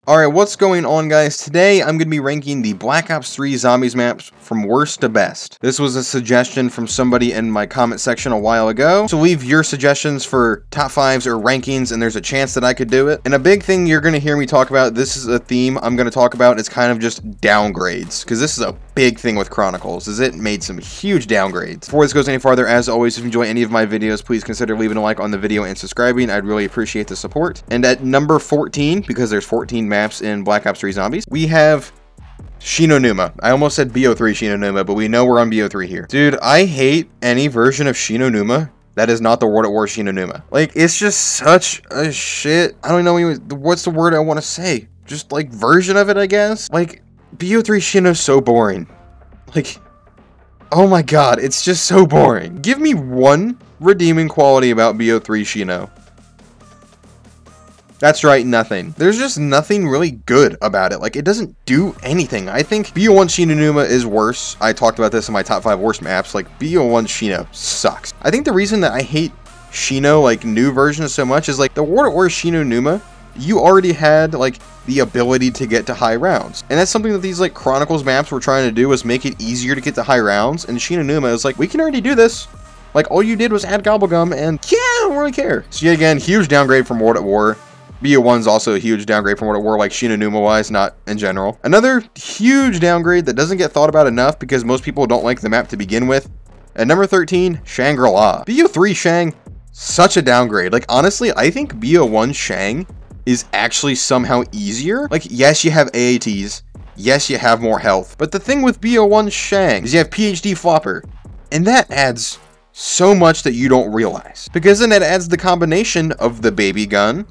Alright, what's going on, guys? Today I'm going to be ranking the Black Ops 3 Zombies maps from worst to best. This was a suggestion from somebody in my comment section a while ago. So leave your suggestions for top 5s or rankings, and there's a chance that I could do it. And a big thing you're going to hear me talk about, this is a theme I'm going to talk about, it's kind of just downgrades. Because this is a big thing with Chronicles, is it made some huge downgrades. Before this goes any farther, as always, if you enjoy any of my videos, please consider leaving a like on the video and subscribing. I'd really appreciate the support. And at number 14, because there's 14 maps in Black Ops 3 Zombies, we have Shinonuma. I almost said BO3 Shinonuma, but we know we're on BO3 here. Dude, I hate any version of Shinonuma that is not the World at War Shinonuma. Like, it's just such a shit. I don't know what's the word I want to say. Just like version of it, I guess. Like, BO3 Shino's so boring. Like, oh my god, it's just so boring. Give me one redeeming quality about BO3 Shino. That's right, nothing. There's just nothing really good about it. Like, it doesn't do anything. I think BO1 Shinonuma is worse. I talked about this in my top 5 worst maps. Like, BO1 Shino sucks. I think the reason that I hate Shino, like, new versions so much is, like, the World at War Shinonuma, you already had, like, the ability to get to high rounds. And that's something that these, like, Chronicles maps were trying to do, was make it easier to get to high rounds. And Shinonuma is like, we can already do this. Like, all you did was add Gobblegum, and yeah, I don't really care. So, yet again, huge downgrade from World at War. BO1's also a huge downgrade from what it were, like Shinonuma-wise, not in general. Another huge downgrade that doesn't get thought about enough because most people don't like the map to begin with. At number 13, Shangri-La. BO3 Shang, such a downgrade. Like, honestly, I think BO1 Shang is actually somehow easier. Like, yes, you have AATs. Yes, you have more health. But the thing with BO1 Shang is you have PhD Flopper. And that adds so much that you don't realize. Because then it adds the combination of the baby gun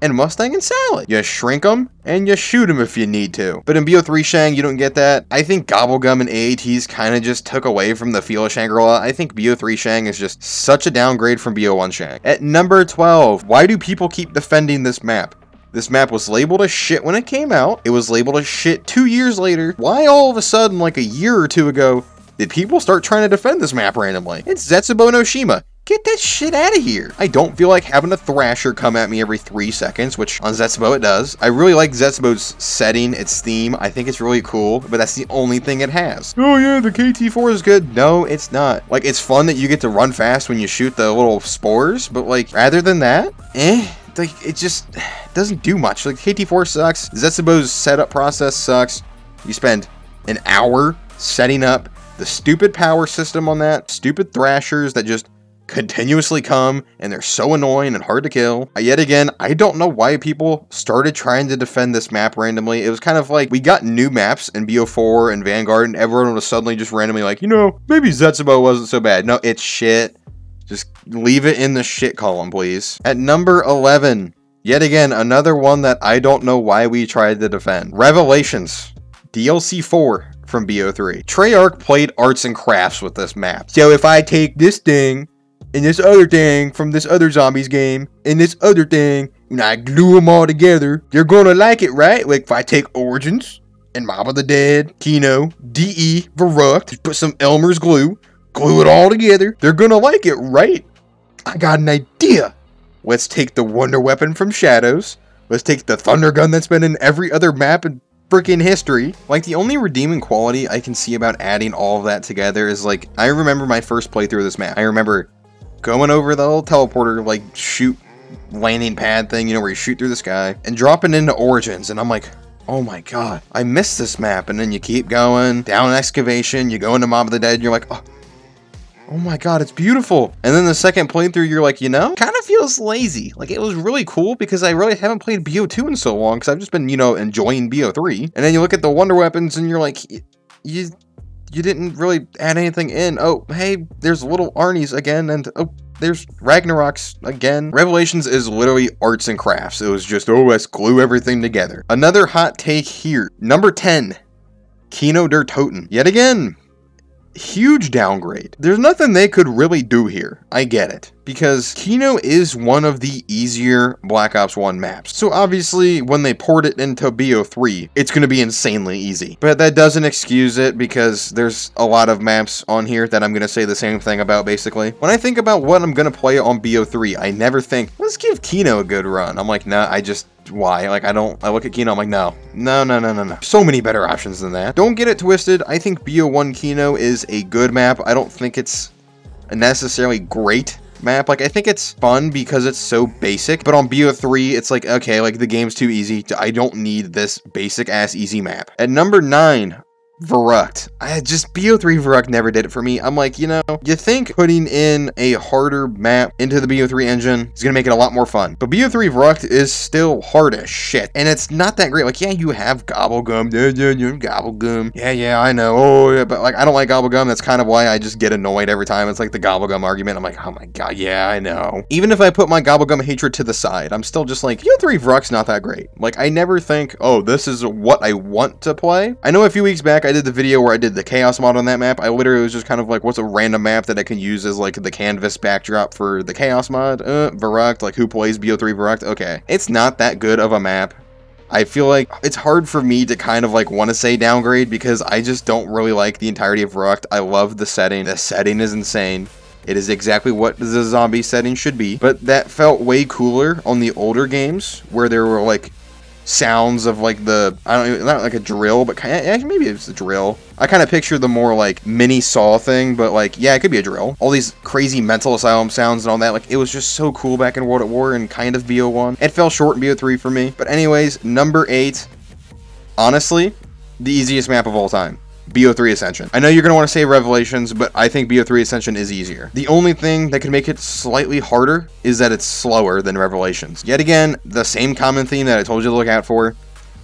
and Mustang and Salad. You shrink them, and you shoot them if you need to. But in BO3 Shang, you don't get that. I think Gobblegum and AATs kind of just took away from the feel of Shangri-La. I think BO3 Shang is just such a downgrade from BO1 Shang. At number 12, why do people keep defending this map? This map was labeled as shit when it came out. It was labeled as shit 2 years later. Why all of a sudden, like a year or two ago, did people start trying to defend this map randomly? It's Zetsubo no Shima. Get that shit out of here. I don't feel like having a Thrasher come at me every 3 seconds, which on Zetsubo it does. I really like Zetsubo's setting, its theme. I think it's really cool, but that's the only thing it has. Oh yeah, the KT4 is good. No, it's not. Like, it's fun that you get to run fast when you shoot the little spores, but like, rather than that, like, it just doesn't do much. Like, KT4 sucks. Zetsubo's setup process sucks. You spend an hour setting up the stupid power system on that, stupid Thrashers that just continuously come, and they're so annoying and hard to kill. Yet again, I don't know why people started trying to defend this map randomly. It was kind of like, we got new maps in BO4 and Vanguard, and everyone was suddenly just randomly like, you know, maybe Zetsubo wasn't so bad. No, it's shit. Just leave it in the shit column, please. At number 11, yet again, another one that I don't know why we tried to defend. Revelations, DLC 4 from BO3. Treyarch played arts and crafts with this map. So if I take this thing, and this other thing from this other Zombies game, and this other thing, and I glue them all together, you're gonna like it, right? Like, if I take Origins, and Mob of the Dead, Kino, DE, Verrückt, put some Elmer's glue it all together, they're gonna like it, right? I got an idea. Let's take the Wonder Weapon from Shadows, let's take the Thunder Gun that's been in every other map in freaking history. Like, the only redeeming quality I can see about adding all of that together is, like, I remember my first playthrough of this map. I remember going over the little teleporter, like, shoot landing pad thing, you know, where you shoot through the sky, and dropping into Origins, and I'm like, oh my god, I missed this map. And then you keep going down excavation, you go into Mob of the Dead, and you're like, oh my god, it's beautiful. And then the second playthrough, you're like, you know, kind of feels lazy. Like, it was really cool because I really haven't played BO2 in so long, because I've just been, you know, enjoying BO3. And then you look at the Wonder Weapons, and you're like, you didn't really add anything in. Oh, hey, there's little Arnie's again, and oh, there's Ragnarok's again. Revelations is literally arts and crafts. It was just, oh, let's glue everything together. Another hot take here. Number 10, Kino der Toten. Yet again, huge downgrade. There's nothing they could really do here. I get it. because Kino is one of the easier Black Ops 1 maps. So obviously, when they port it into BO3, it's going to be insanely easy. But that doesn't excuse it, because there's a lot of maps on here that I'm going to say the same thing about, basically. When I think about what I'm going to play on BO3, I never think, let's give Kino a good run. I'm like, nah, why? Like, I look at Kino, I'm like, no. So many better options than that. Don't get it twisted. I think BO1 Kino is a good map. I don't think it's a necessarily great map. Like, I think it's fun because it's so basic, but on BO3, it's like, okay, like, the game's too easy. I don't need this basic ass easy map. At number 9, Verrucht. BO3 Verrucht never did it for me. I'm like, you think putting in a harder map into the BO3 engine is going to make it a lot more fun. But BO3 Verrucht is still hard as shit. And it's not that great. Like, yeah, you have Gobblegum. Gobblegum. Yeah, I know. Oh, yeah, but like, I don't like Gobblegum. That's kind of why I just get annoyed every time. It's like the Gobblegum argument. I'm like, oh my god, yeah, I know. Even if I put my Gobblegum hatred to the side, I'm still just like, BO3 Verrucht's not that great. Like, I never think, oh, this is what I want to play. I know a few weeks back, I did the video where I did the Chaos mod on that map. I literally was just kind of like, what's a random map that I can use as like the canvas backdrop for the Chaos mod? Verrucht, like who plays BO3 Verrucht? Okay. It's not that good of a map. I feel like it's hard for me to kind of like want to say downgrade because I just don't really like the entirety of Verrucht. I love the setting. The setting is insane. It is exactly what the zombie setting should be. But that felt way cooler on the older games where there were like sounds of like the, I don't even, not like a drill, but maybe it's a drill. I kind of picture the more like mini Saw thing, but like, yeah, it could be a drill. All these crazy mental asylum sounds and all that, like, it was just so cool back in World at War and kind of BO1. It fell short in BO3 for me. But anyways, number 8, honestly, the easiest map of all time. BO3 Ascension. I know you're going to want to say Revelations, but I think BO3 Ascension is easier. The only thing that can make it slightly harder is that it's slower than Revelations. Yet again, the same common theme that I told you to look out for.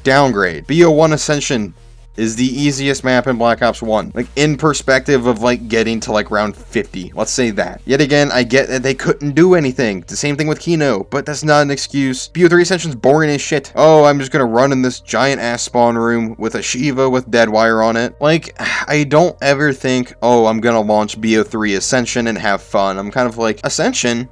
Downgrade. BO1 Ascension is the easiest map in Black Ops 1. Like, in perspective of, like, getting to, like, round 50. Let's say that. Yet again, I get that they couldn't do anything. The same thing with Kino, but that's not an excuse. BO3 Ascension's boring as shit. Oh, I'm just gonna run in this giant-ass spawn room with a Shiva with dead wire on it. Like, I don't ever think, oh, I'm gonna launch BO3 Ascension and have fun. I'm kind of like, Ascension?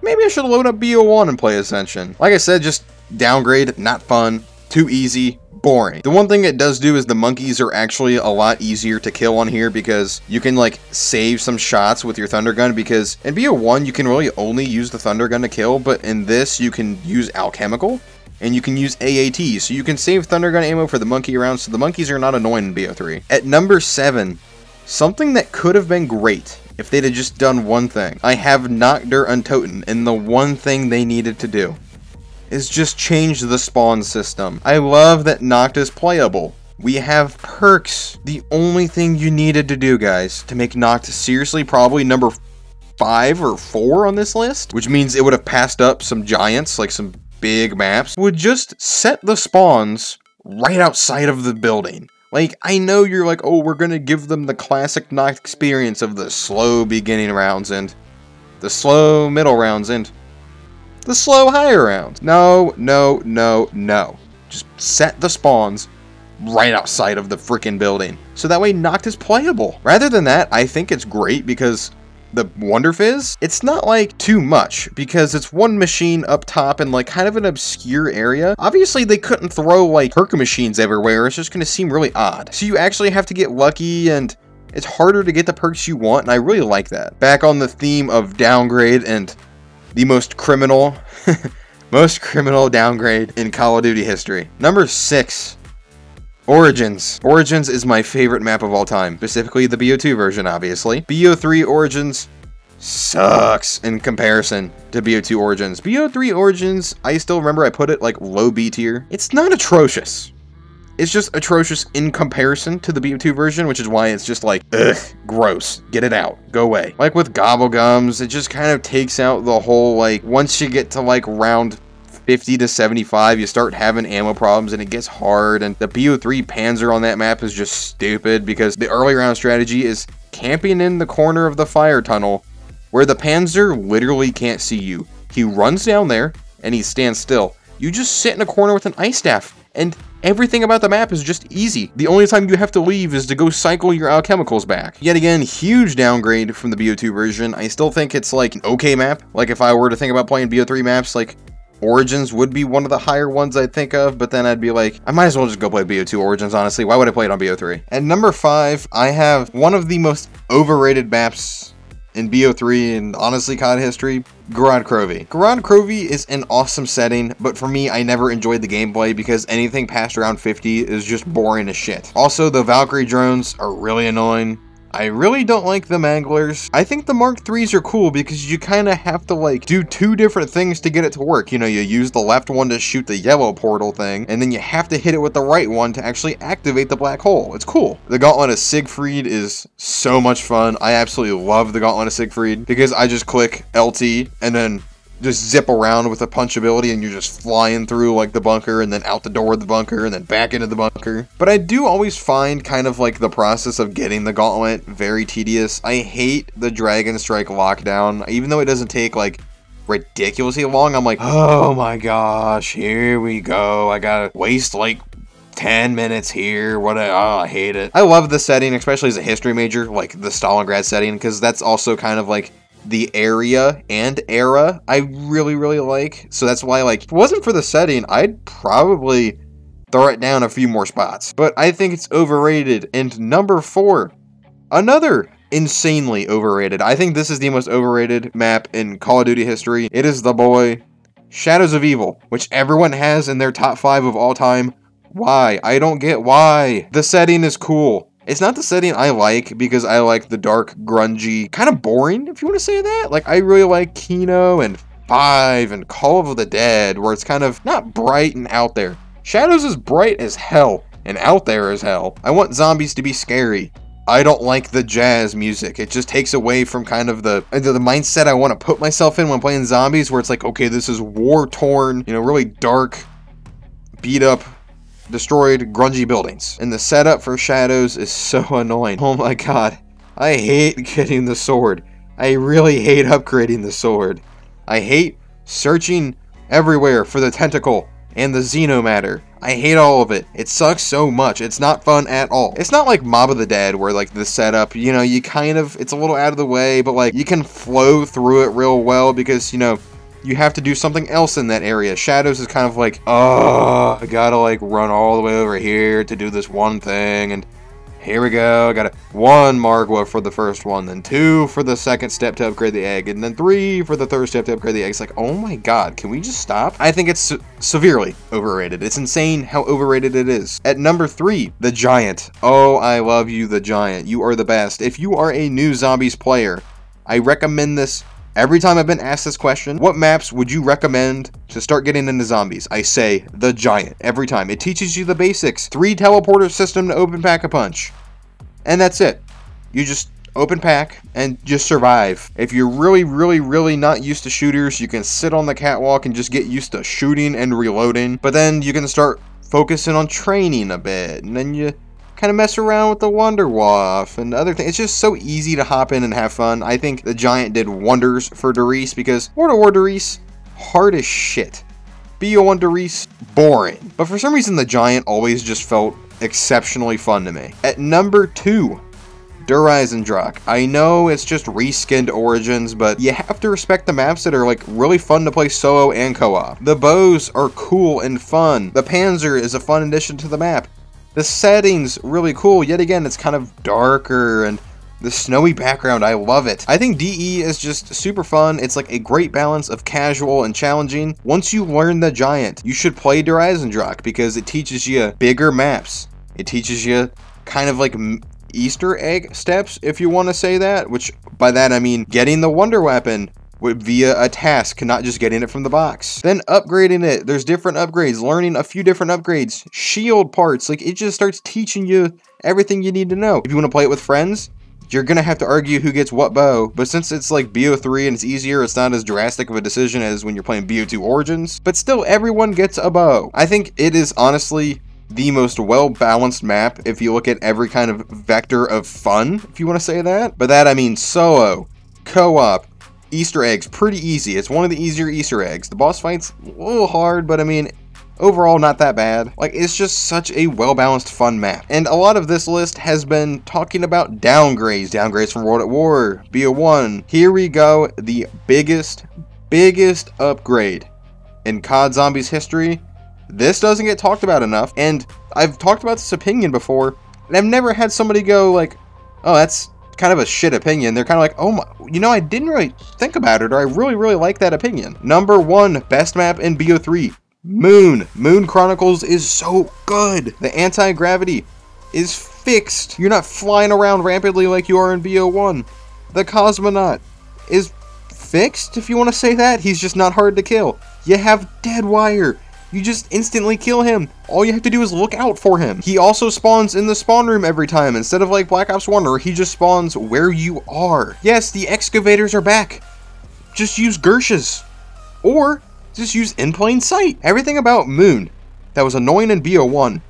Maybe I should load up BO1 and play Ascension. Like I said, just downgrade, not fun, too easy, boring. The one thing it does do is the monkeys are actually a lot easier to kill on here because you can like save some shots with your thunder gun, because in BO1 you can really only use the thunder gun to kill, but in this you can use alchemical and you can use AAT, so you can save thunder gun ammo for the monkey rounds, so the monkeys are not annoying in BO3. At number 7, something that could have been great if they'd have just done one thing. I have Nacht Untoten, and the one thing they needed to do is just change the spawn system. I love that Nacht is playable. We have perks. The only thing you needed to do, guys, to make Nacht seriously probably number 5 or 4 on this list, which means it would have passed up some giants, like some big maps, would just set the spawns right outside of the building. Like, I know you're like, oh, we're gonna give them the classic Nacht experience of the slow beginning rounds and the slow middle rounds and the slow higher rounds. No. Just set the spawns right outside of the freaking building, so that way Nacht is playable. Rather than that, I think it's great because the Wonder Fizz, it's not like too much because it's one machine up top in like kind of an obscure area. Obviously they couldn't throw like perk machines everywhere. It's just going to seem really odd. So you actually have to get lucky and it's harder to get the perks you want, and I really like that. Back on the theme of downgrade and the most criminal downgrade in Call of Duty history. Number 6, Origins. Origins is my favorite map of all time, specifically the BO2 version, obviously. BO3 Origins sucks in comparison to BO2 Origins. BO3 Origins, I still remember I put it like low B tier. It's not atrocious. It's just atrocious in comparison to the BO2 version, which is why it's just like, ugh, gross. Get it out. Go away. Like with Gobblegums, it just kind of takes out the whole, like, once you get to like round 50 to 75, you start having ammo problems and it gets hard, and the BO3 Panzer on that map is just stupid because the early round strategy is camping in the corner of the fire tunnel where the Panzer literally can't see you. He runs down there and he stands still. You just sit in a corner with an ice staff and everything about the map is just easy. The only time you have to leave is to go cycle your alchemicals back. Yet again, huge downgrade from the BO2 version. I still think it's like an okay map. Like if I were to think about playing BO3 maps, like Origins would be one of the higher ones I'd think of, but then I'd be like, I might as well just go play BO2 Origins, honestly. Why would I play it on BO3? At number 5, I have one of the most overrated maps in BO3 and honestly COD history, Gorod Krovi. Gorod Krovi is an awesome setting, but for me, I never enjoyed the gameplay because anything past around 50 is just boring as shit. Also, the Valkyrie drones are really annoying. I really don't like the Manglers. I think the Mark IIIs are cool because you kind of have to like do 2 different things to get it to work. You know, you use the left one to shoot the yellow portal thing, and then you have to hit it with the right one to actually activate the black hole. It's cool. The Gauntlet of Siegfried is so much fun. I absolutely love the Gauntlet of Siegfried because I just click LT and then just zip around with a punch ability and you're just flying through like the bunker and then out the door of the bunker and then back into the bunker. But I do always find kind of like the process of getting the gauntlet very tedious. I hate the Dragon Strike lockdown. Even though it doesn't take like ridiculously long, I'm like, oh my gosh, here we go. I gotta waste like 10 minutes here. What I hate it. I love the setting, especially as a history major, like the Stalingrad setting, because that's also kind of like the area and era I really like. So that's why, like, if it wasn't for the setting, I'd probably throw it down a few more spots. But I think it's overrated. And number 4, another insanely overrated. I think this is the most overrated map in Call of Duty history. It is the boy Shadows of Evil, which everyone has in their top 5 of all time. Why? I don't get why. The setting is cool. It's not the setting I like because I like the dark, grungy, kind of boring, if you want to say that. Like, I really like Kino and 5 and Call of the Dead, where it's kind of not bright and out there. Shadows is bright as hell and out there as hell. I want zombies to be scary. I don't like the jazz music. It just takes away from kind of the mindset I want to put myself in when playing zombies, where it's like, okay, this is war-torn, you know, really dark, beat up, destroyed, grungy buildings. And the setup for Shadows is so annoying. Oh my god. I hate getting the sword. I really hate upgrading the sword. I hate searching everywhere for the tentacle and the xenomatter. I hate all of it. It sucks so much. It's not fun at all. It's not like Mob of the Dead where like the setup, you know, you kind of, it's a little out of the way, but like you can flow through it real well because, you know, you have to do something else in that area. Shadows is kind of like, oh, I gotta like run all the way over here to do this one thing, and here we go. I got 1 Margwa for the first one, then 2 for the second step to upgrade the egg, and then 3 for the third step to upgrade the egg. It's like, oh my god, can we just stop? I think it's severely overrated. It's insane how overrated it is. At number 3, the Giant. Oh, I love you, the Giant. You are the best. If you are a new Zombies player, I recommend this. Every time I've been asked this question, what maps would you recommend to start getting into zombies? I say the Giant every time. It teaches you the basics. 3 teleporter system to open pack a punch. And that's it. You just open pack and just survive. If you're really not used to shooters, you can sit on the catwalk and just get used to shooting and reloading. But then you can start focusing on training a bit. And then you kind of mess around with the Wonderwaff and other things. It's just so easy to hop in and have fun. I think the Giant did wonders for Darius because World of War Darius, hard as shit. BO1 Darius, boring. But for some reason, the Giant always just felt exceptionally fun to me. At number 2, Der Eisendrache. I know it's just reskinned Origins, but you have to respect the maps that are like really fun to play solo and co-op. The bows are cool and fun. The Panzer is a fun addition to the map. The setting's really cool. Yet again, it's kind of darker and the snowy background, I love it. I think DE is just super fun. It's like a great balance of casual and challenging. Once you learn the Giant, you should play Der Eisendrache because it teaches you bigger maps. It teaches you kind of like Easter egg steps, if you want to say that, which by that I mean getting the Wonder Weapon via a task, not just getting it from the box. Then upgrading it. There's different upgrades, learning a few different upgrades, shield parts. Like, it just starts teaching you everything you need to know. If you want to play it with friends, you're gonna have to argue who gets what bow, but since it's like BO3 and it's easier, it's not as drastic of a decision as when you're playing BO2 Origins, but still everyone gets a bow. I think it is honestly the most well-balanced map if you look at every kind of vector of fun, if you want to say that. By that I mean solo, co-op, Easter eggs, pretty easy. It's one of the easier Easter eggs. The boss fight's a little hard, but I mean, overall not that bad. Like, it's just such a well-balanced, fun map. And a lot of this list has been talking about downgrades from World at War, BO1. Here we go, the biggest upgrade in COD Zombies history. This doesn't get talked about enough, and I've talked about this opinion before, and I've never had somebody go like, oh, that's kind of a shit opinion. They're kind of like, oh my, you know, I didn't really think about it, or I really like that opinion. Number 1 best map in BO3, Moon. Moon Chronicles is so good. The anti-gravity is fixed. You're not flying around rapidly like you are in BO1. The Cosmonaut is fixed, if you want to say that. He's just not hard to kill. You have Dead Wire. You just instantly kill him. All you have to do is look out for him. He also spawns in the spawn room every time. Instead of like Black Ops 1, where he just spawns where you are. Yes, the excavators are back. Just use Gershes. Or just use in plain sight. Everything about Moon that was annoying in BO1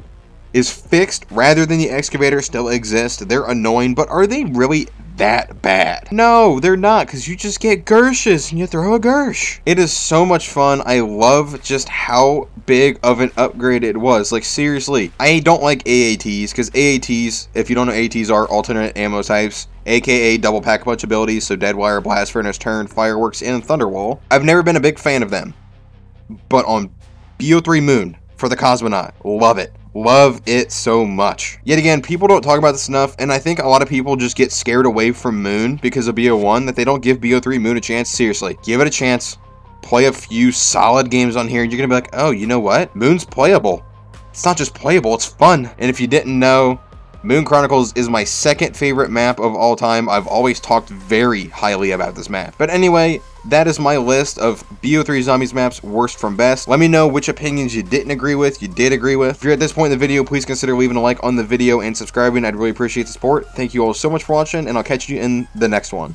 is fixed, rather than the excavators still exist. They're annoying, but are they really that bad? No, they're not, because you just get Gershes and you throw a Gersh. It is so much fun. I love just how big of an upgrade it was. Like, seriously, I don't like AATs, because AATs, if you don't know, AATs are alternate ammo types, aka double pack-a-punch abilities, so Deadwire, Blast Furnace, Turn, Fireworks, and Thunderwall. I've never been a big fan of them, but on BO3 Moon, for the Cosmonaut, love it. Love it so much. Yet again, people don't talk about this enough, and I think a lot of people just get scared away from Moon because of BO1, that they don't give BO3 Moon a chance. Seriously, give it a chance. Play a few solid games on here, and you're gonna be like, oh, you know what? Moon's playable. It's not just playable, it's fun. And if you didn't know, Moon Chronicles is my second favorite map of all time. I've always talked very highly about this map. But anyway, that is my list of BO3 Zombies maps, worst from best. Let me know which opinions you didn't agree with, you did agree with. If you're at this point in the video, please consider leaving a like on the video and subscribing. I'd really appreciate the support. Thank you all so much for watching, and I'll catch you in the next one.